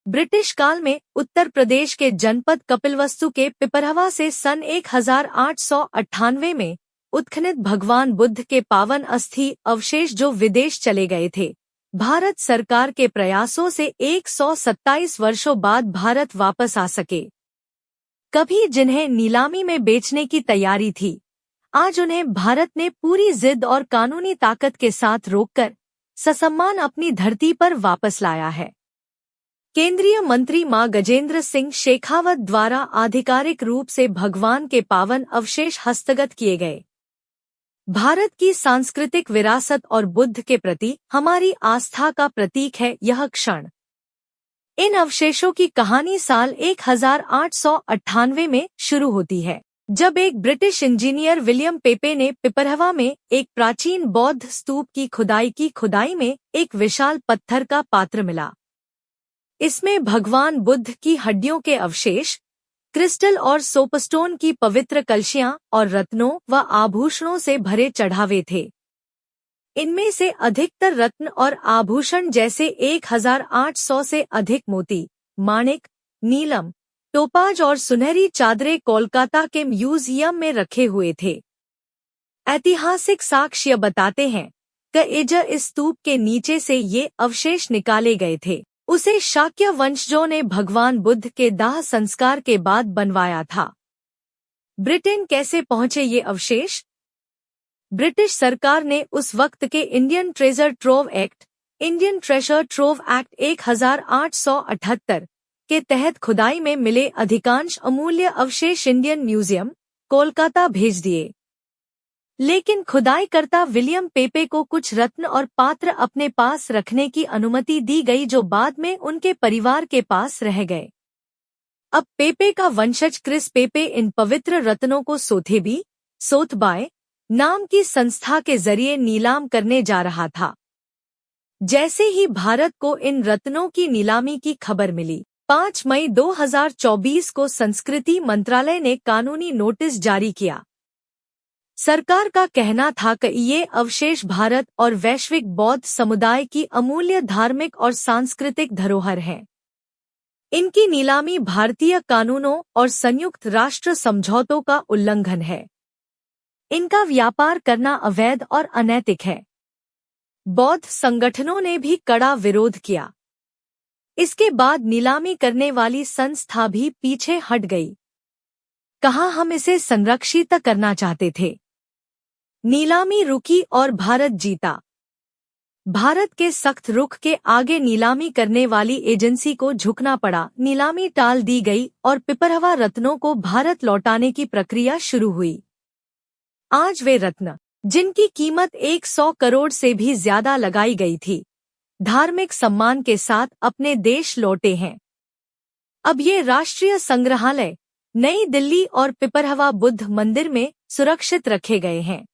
British काल में उत्तर प्रदेश के जनपद कपिलवस्तु के पिपरहवा से सन 1898 में उत्खनित भगवान बुद्ध के पावन अस्थि अवशेष जो विदेश चले गए थे, भारत सरकार के प्रयासों से 127 वर्षों बाद भारत वापस आ सके। कभी जिन्हें नीलामी में बेचने की तैयारी थी, आज उन्हें भारत ने पूरी जिद और कानूनी ताकत के साथ रोककर ससम्मान अपनी धरती पर वापस लाया है। केंद्रीय मंत्री मां गजेंद्र सिंह शेखावत द्वारा आधिकारिक रूप से भगवान के पावन अवशेष हस्तगत किए गए। भारत की सांस्कृतिक विरासत और बुद्ध के प्रति हमारी आस्था का प्रतीक है यह क्षण। इन अवशेषों की कहानी साल 1898 में शुरू होती है, जब एक ब्रिटिश इंजीनियर विलियम पेपे ने पिपरहवा में एक प्राचीन बौद्ध स्तूप की खुदाई में एक विशाल पत्थर का पात्र मिला। इसमें भगवान बुद्ध की हड्डियों के अवशेष, क्रिस्टल और सोपस्टोन की पवित्र कलशियां और रत्नों व आभूषणों से भरे चढ़ावे थे। इनमें से अधिकतर रत्न और आभूषण जैसे 1800 से अधिक मोती, माणिक, नीलम, टोपाज और सुनहरी चादरें कोलकाता के म्यूजियम में रखे हुए थे। ऐतिहासिक साक्ष्य बताते हैं कि इस स्तूप के नीचे से ये अवशेष निकाले गए थे। उसे शाक्य वंशजों ने भगवान बुद्ध के दाह संस्कार के बाद बनवाया था। ब्रिटेन कैसे पहुंचे ये अवशेष? ब्रिटिश सरकार ने उस वक्त के Indian treasure trove act, Indian treasure trove act 1878 के तहत खुदाई में मिले अधिकांश अमूल्य अवशेष इंडियन म्यूजियम, कोलकाता भेज दिए। लेकिन खुदाईकर्ता विलियम पेपे को कुछ रत्न और पात्र अपने पास रखने की अनुमति दी गई जो बाद में उनके परिवार के पास रह गए। अब पेपे का वंशज क्रिस पेपे इन पवित्र रत्नों को सोथबाय नाम की संस्था के जरिए नीलाम करने जा रहा था। जैसे ही भारत को इन रत्नों की नीलामी की खबर मिली, 5 मई 2024 को संस्कृति मंत्रालय ने कानूनी नोटिस जारी किया। सरकार का कहना था कि ये अवशेष भारत और वैश्विक बौद्ध समुदाय की अमूल्य धार्मिक और सांस्कृतिक धरोहर हैं। इनकी नीलामी भारतीय कानूनों और संयुक्त राष्ट्र समझौतों का उल्लंघन है। इनका व्यापार करना अवैध और अनैतिक है। बौद्ध संगठनों ने भी कड़ा विरोध किया। इसके बाद नीलामी करने वाली संस्था भी पीछे हट गई। कहा हम इसे संरक्षित करना चाहते थे। नीलामी रुकी और भारत जीता। भारत के सख्त रुख के आगे नीलामी करने वाली एजेंसी को झुकना पड़ा। नीलामी टाल दी गई और पिपरहवा रत्नों को भारत लौटाने की प्रक्रिया शुरू हुई। आज वे रत्न, जिनकी कीमत 100 करोड़ से भी ज्यादा लगाई गई थी, धार्मिक सम्मान के साथ अपने देश लौटे हैं। अब ये राष्ट्रीय संग्रहालय, नई दिल्ली और पिपरहवा बुद्ध मंदिर में सुरक्षित रखे गए हैं।